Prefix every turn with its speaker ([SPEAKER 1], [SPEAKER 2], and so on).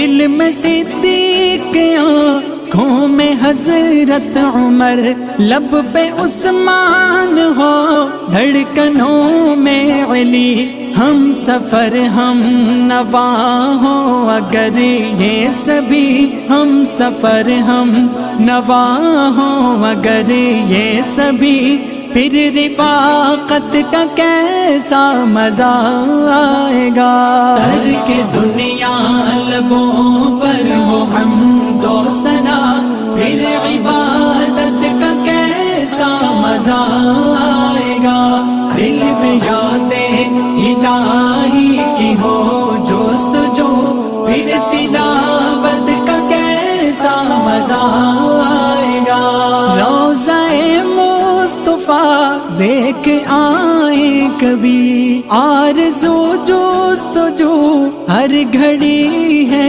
[SPEAKER 1] دل میں صدیق، آنکھوں میں حضرت عمر، لب پہ عثمان ہو، دھڑکنوں میں علی، ہم سفر ہم نوا ہو اگر یہ سبھی، ہم سفر ہم نوا ہو اگر یہ سبھی، پھر رفاقت کا کیسا مزہ آئے گا۔ ترک دنیا لبوں پر ہو حمد و ثنا، پھر عبادت کا کیسا مزہ آئے گا۔ دل میں یاد الہی کی ہو جستجو، پھر تلاوت کا کیسا مزہ آئے گا۔ روضہ مصطفیٰ دیکھ آئیں کبھی، آرزو جستجو ہر گھڑی ہے